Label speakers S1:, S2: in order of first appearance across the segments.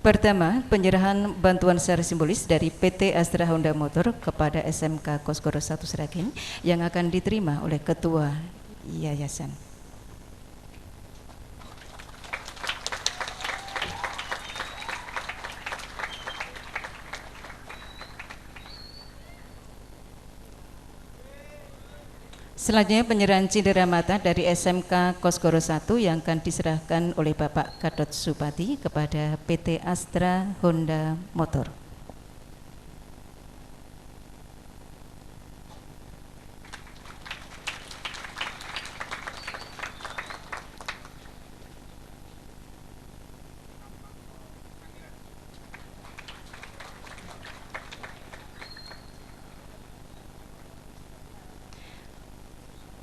S1: Pertama, penyerahan bantuan secara simbolis dari PT Astra Honda Motor kepada SMK Kosgoro 1 Sragen yang akan diterima oleh Ketua Yayasan. Selanjutnya penyerahan cindera mata dari SMK Kosgoro 1 yang akan diserahkan oleh Bapak Gatot Supati kepada PT Astra Honda Motor.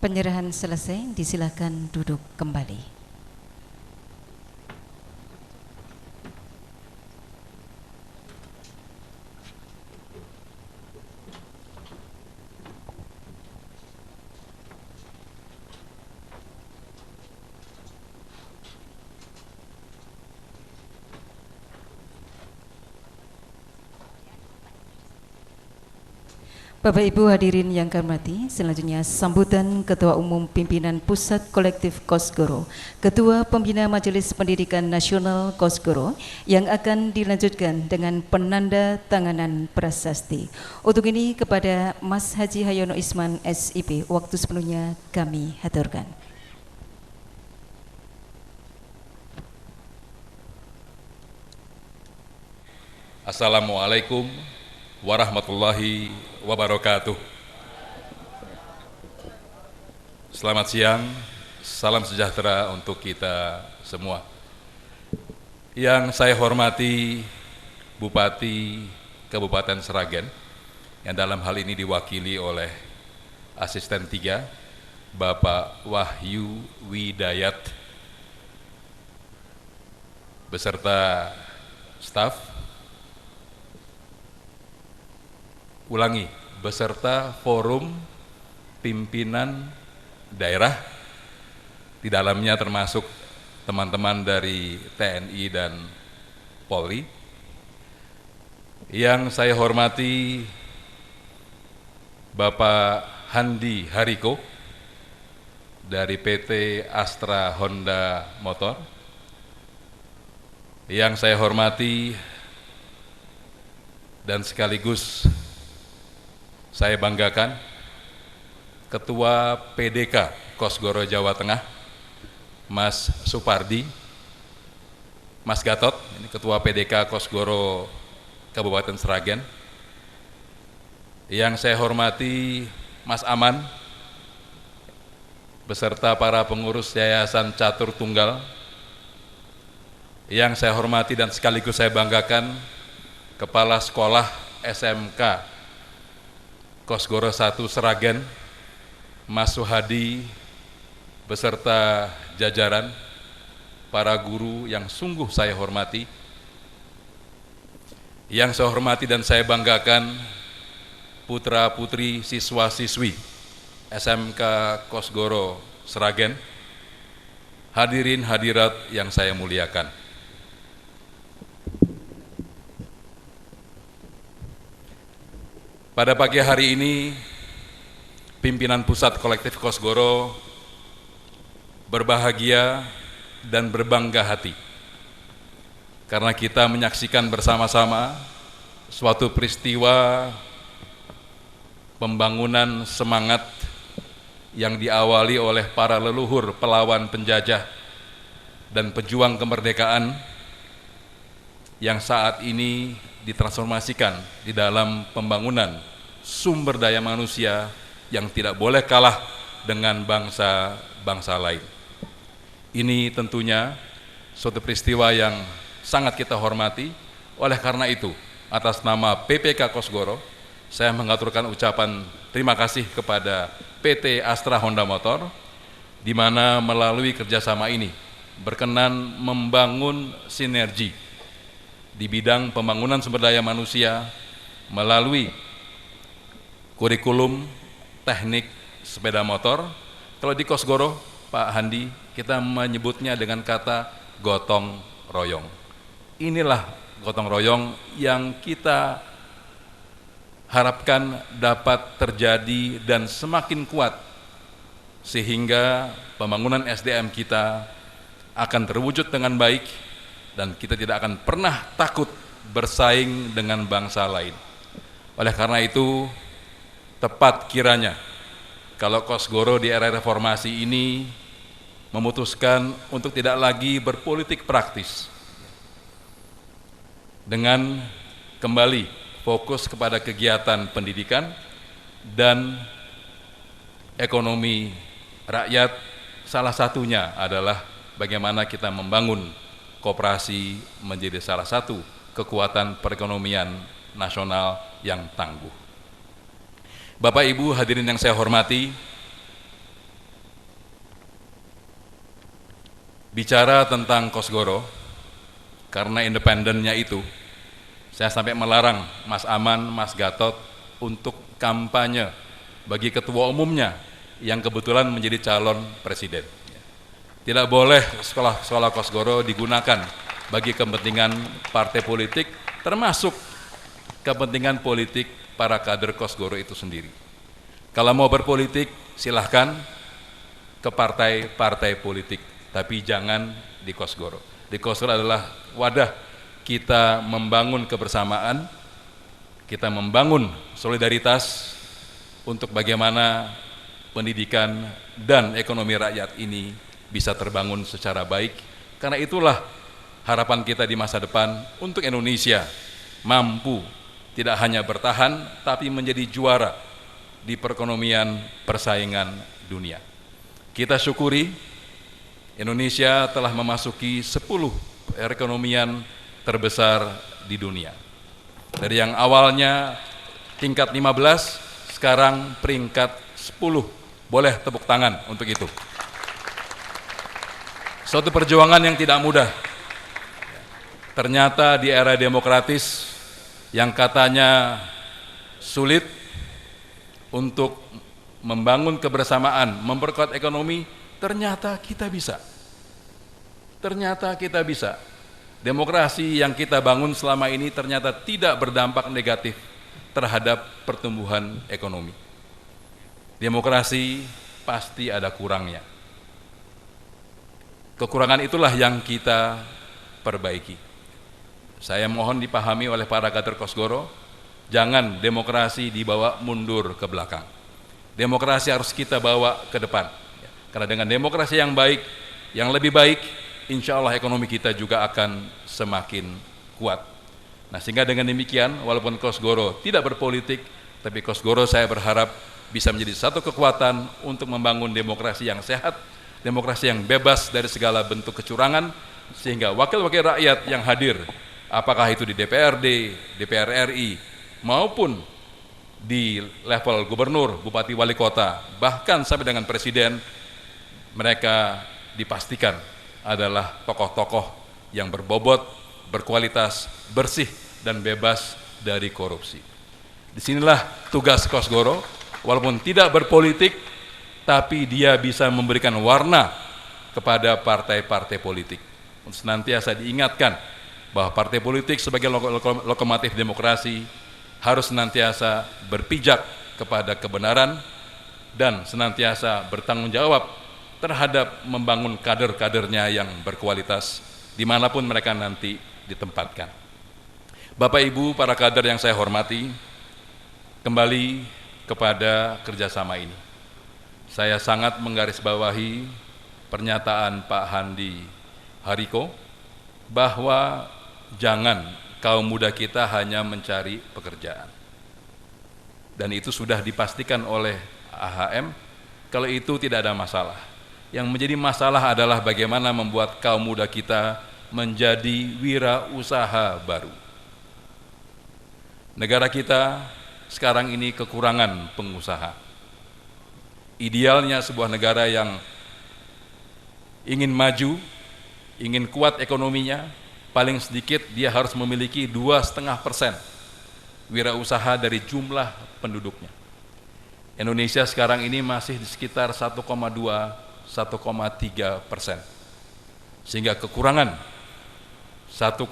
S1: Penyerahan selesai, disilakan duduk kembali. Bapak Ibu hadirin yang kami hormati, selanjutnya sambutan Ketua Umum Pimpinan Pusat Kolektif Kosgoro, Ketua Pembina Majelis Pendidikan Nasional Kosgoro yang akan dilanjutkan dengan penanda tanganan prasasti. Untuk ini kepada Mas Haji Hayono Isman SIP, waktu sepenuhnya kami haturkan.
S2: Assalamualaikum warahmatullahi wabarakatuh. Selamat siang, salam sejahtera untuk kita semua. Yang saya hormati Bupati Kabupaten Sragen, yang dalam hal ini diwakili oleh Asisten 3, Bapak Wahyu Widayat, beserta staf, beserta forum pimpinan daerah, di dalamnya termasuk teman-teman dari TNI dan Polri. Yang saya hormati Bapak Handi Hariko dari PT Astra Honda Motor. Yang saya hormati dan sekaligus saya banggakan Ketua PDK Kosgoro Jawa Tengah, Mas Supardi, Mas Gatot, ini Ketua PDK Kosgoro Kabupaten Sragen. Yang saya hormati Mas Aman, beserta para pengurus Yayasan Catur Tunggal. Yang saya hormati dan sekaligus saya banggakan Kepala Sekolah SMK Kosgoro 1 Sragen, Mas Suhadi, beserta jajaran, para guru yang sungguh saya hormati. Yang saya hormati dan saya banggakan putra-putri siswa-siswi SMK Kosgoro Sragen, hadirin hadirat yang saya muliakan. Pada pagi hari ini, pimpinan Pusat Kolektif Kosgoro berbahagia dan berbangga hati karena kita menyaksikan bersama-sama suatu peristiwa pembangunan semangat yang diawali oleh para leluhur pelawan penjajah dan pejuang kemerdekaan yang saat ini ditransformasikan di dalam pembangunan sumber daya manusia yang tidak boleh kalah dengan bangsa-bangsa lain. Ini tentunya suatu peristiwa yang sangat kita hormati. Oleh karena itu, atas nama PPK Kosgoro, saya mengaturkan ucapan terima kasih kepada PT Astra Honda Motor, di mana melalui kerjasama ini berkenan membangun sinergi di bidang pembangunan sumber daya manusia melalui kurikulum teknik sepeda motor. Kalau di Kosgoro, Pak Handi, kita menyebutnya dengan kata gotong royong. Inilah gotong royong yang kita harapkan dapat terjadi dan semakin kuat sehingga pembangunan SDM kita akan terwujud dengan baik dan kita tidak akan pernah takut bersaing dengan bangsa lain. Oleh karena itu, tepat kiranya kalau Kosgoro di era reformasi ini memutuskan untuk tidak lagi berpolitik praktis dengan kembali fokus kepada kegiatan pendidikan dan ekonomi rakyat, salah satunya adalah bagaimana kita membangun koperasi menjadi salah satu kekuatan perekonomian nasional yang tangguh. Bapak Ibu hadirin yang saya hormati, bicara tentang Kosgoro, karena independennya itu, saya sampai melarang Mas Aman, Mas Gatot untuk kampanye bagi ketua umumnya yang kebetulan menjadi calon presiden. Tidak boleh sekolah Kosgoro digunakan bagi kepentingan partai politik, termasuk kepentingan politik para kader Kosgoro itu sendiri. Kalau mau berpolitik, silahkan ke partai-partai politik, tapi jangan di Kosgoro. Di Kosgoro adalah wadah kita membangun kebersamaan, kita membangun solidaritas untuk bagaimana pendidikan dan ekonomi rakyat ini bisa terbangun secara baik. Karena itulah harapan kita di masa depan untuk Indonesia mampu tidak hanya bertahan, tapi menjadi juara di perekonomian persaingan dunia. Kita syukuri Indonesia telah memasuki 10 perekonomian terbesar di dunia. Dari yang awalnya tingkat 15, sekarang peringkat 10. Boleh tepuk tangan untuk itu. Suatu perjuangan yang tidak mudah. Ternyata di era demokratis yang katanya sulit untuk membangun kebersamaan, memperkuat ekonomi, ternyata kita bisa. Ternyata kita bisa. Demokrasi yang kita bangun selama ini ternyata tidak berdampak negatif terhadap pertumbuhan ekonomi. Demokrasi pasti ada kurangnya. Kekurangan itulah yang kita perbaiki. Saya mohon dipahami oleh para kader Kosgoro, jangan demokrasi dibawa mundur ke belakang. Demokrasi harus kita bawa ke depan. Karena dengan demokrasi yang baik, yang lebih baik, insya Allah ekonomi kita juga akan semakin kuat. Nah, sehingga dengan demikian, walaupun Kosgoro tidak berpolitik, tapi Kosgoro saya berharap bisa menjadi satu kekuatan untuk membangun demokrasi yang sehat, demokrasi yang bebas dari segala bentuk kecurangan, sehingga wakil-wakil rakyat yang hadir, apakah itu di DPRD, DPR RI, maupun di level gubernur, bupati, wali kota, bahkan sampai dengan presiden, mereka dipastikan adalah tokoh-tokoh yang berbobot, berkualitas, bersih, dan bebas dari korupsi. Disinilah tugas Kosgoro, walaupun tidak berpolitik, tapi dia bisa memberikan warna kepada partai-partai politik. Untuk senantiasa diingatkan bahwa partai politik sebagai lokomotif demokrasi harus senantiasa berpijak kepada kebenaran dan senantiasa bertanggung jawab terhadap membangun kader-kadernya yang berkualitas dimanapun mereka nanti ditempatkan. Bapak Ibu para kader yang saya hormati, kembali kepada kerjasama ini. Saya sangat menggarisbawahi pernyataan Pak Handi Hariko bahwa jangan kaum muda kita hanya mencari pekerjaan. Dan itu sudah dipastikan oleh AHM, kalau itu tidak ada masalah. Yang menjadi masalah adalah bagaimana membuat kaum muda kita menjadi wirausaha baru. Negara kita sekarang ini kekurangan pengusaha. Idealnya sebuah negara yang ingin maju, ingin kuat ekonominya, paling sedikit dia harus memiliki 2,5% wirausaha dari jumlah penduduknya. Indonesia sekarang ini masih di sekitar 1,2–1,3%. Sehingga kekurangan 1,5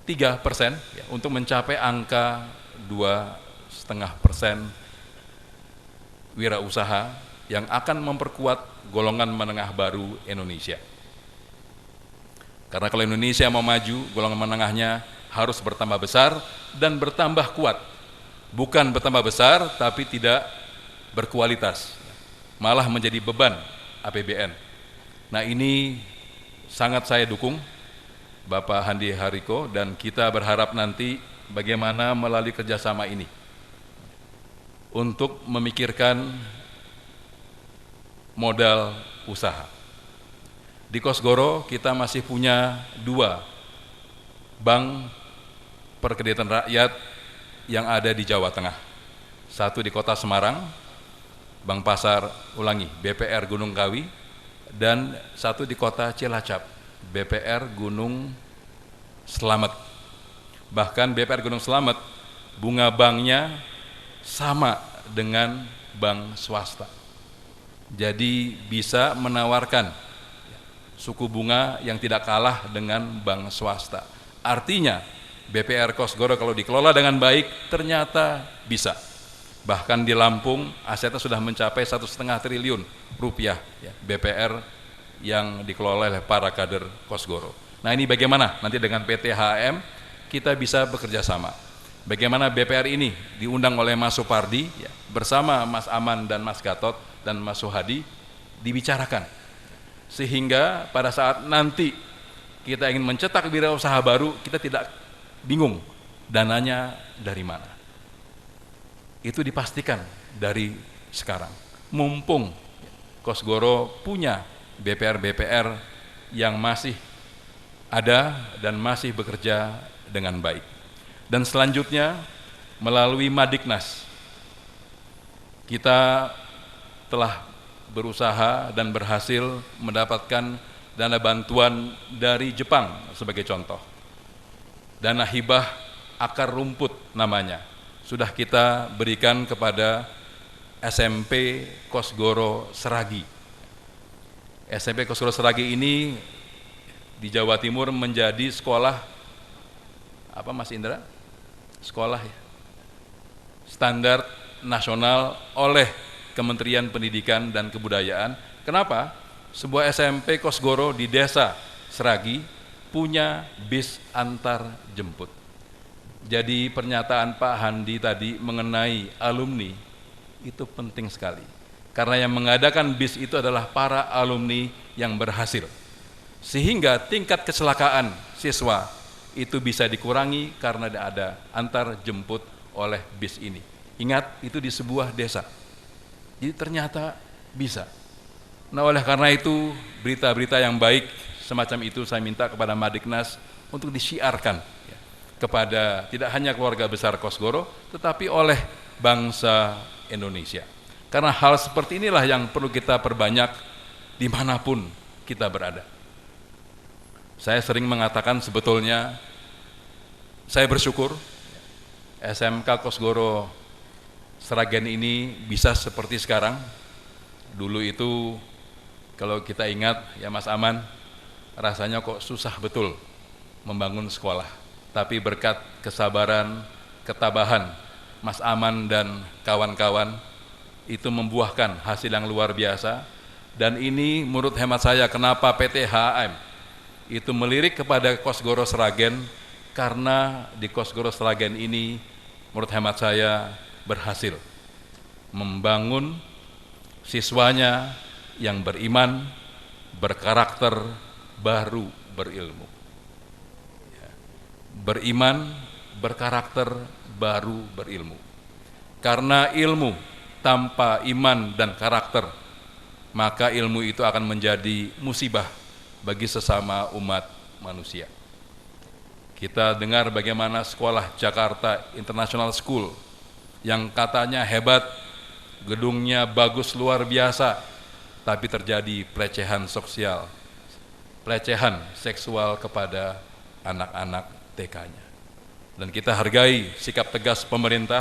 S2: 3% ya, untuk mencapai angka 2,5% wirausaha yang akan memperkuat golongan menengah baru Indonesia. Karena kalau Indonesia mau maju, golongan menengahnya harus bertambah besar dan bertambah kuat. Bukan bertambah besar, tapi tidak berkualitas, malah menjadi beban APBN. Nah, ini sangat saya dukung Bapak Handi Hariko, dan kita berharap nanti bagaimana melalui kerjasama ini untuk memikirkan modal usaha. Di Kosgoro kita masih punya 2 bank perkreditan rakyat yang ada di Jawa Tengah. Satu di Kota Semarang, Bank Pasar BPR Gunung Kawi, dan satu di Kota Cilacap, BPR Gunung Slamet. Bahkan BPR Gunung Slamet, bunga banknya sama dengan bank swasta. Jadi bisa menawarkan suku bunga yang tidak kalah dengan bank swasta. Artinya BPR Kosgoro kalau dikelola dengan baik ternyata bisa. Bahkan di Lampung asetnya sudah mencapai 1,5 triliun rupiah ya, BPR yang dikelola oleh para kader Kosgoro. Nah, ini bagaimana nanti dengan PT HAM kita bisa bekerja sama. Bagaimana BPR ini diundang oleh Mas Supardi ya, bersama Mas Aman dan Mas Gatot dan Mas Suhadi dibicarakan. Sehingga pada saat nanti kita ingin mencetak wirausaha baru, kita tidak bingung dananya dari mana. Itu dipastikan dari sekarang. Mumpung Kosgoro punya BPR-BPR yang masih ada dan masih bekerja dengan baik. Dan selanjutnya melalui Madiknas kita telah berusaha dan berhasil mendapatkan dana bantuan dari Jepang sebagai contoh. Dana hibah akar rumput namanya. Sudah kita berikan kepada SMP Kosgoro Seragi. SMP Kosgoro Seragi ini di Jawa Timur menjadi sekolah apa Mas Indra? Sekolah ya, standar nasional oleh Kementerian Pendidikan dan Kebudayaan. Kenapa? Sebuah SMP Kosgoro di desa Seragi punya bis antar jemput. Jadi pernyataan Pak Handi tadi mengenai alumni itu penting sekali. Karena yang mengadakan bis itu adalah para alumni yang berhasil. Sehingga tingkat kecelakaan siswa itu bisa dikurangi karena ada antar jemput oleh bis ini. Ingat, itu di sebuah desa. Jadi ternyata bisa. Nah, oleh karena itu berita-berita yang baik semacam itu saya minta kepada Madiknas untuk disiarkan ya, kepada tidak hanya keluarga besar Kosgoro, tetapi oleh bangsa Indonesia. Karena hal seperti inilah yang perlu kita perbanyak dimanapun kita berada. Saya sering mengatakan sebetulnya saya bersyukur SMK Kosgoro Sragen ini bisa seperti sekarang. Dulu itu kalau kita ingat ya Mas Aman, rasanya kok susah betul membangun sekolah. Tapi berkat kesabaran, ketabahan Mas Aman dan kawan-kawan itu membuahkan hasil yang luar biasa. Dan ini menurut hemat saya kenapa PT HAM itu melirik kepada Kosgoro Sragen, karena di Kosgoro Sragen ini menurut hemat saya berhasil membangun siswanya yang beriman, berkarakter, baru berilmu. Beriman, berkarakter, baru berilmu. Karena ilmu tanpa iman dan karakter, maka ilmu itu akan menjadi musibah bagi sesama umat manusia. Kita dengar bagaimana sekolah Jakarta International School yang katanya hebat, gedungnya bagus luar biasa, tapi terjadi pelecehan sosial, pelecehan seksual kepada anak-anak TK-nya. Dan kita hargai sikap tegas pemerintah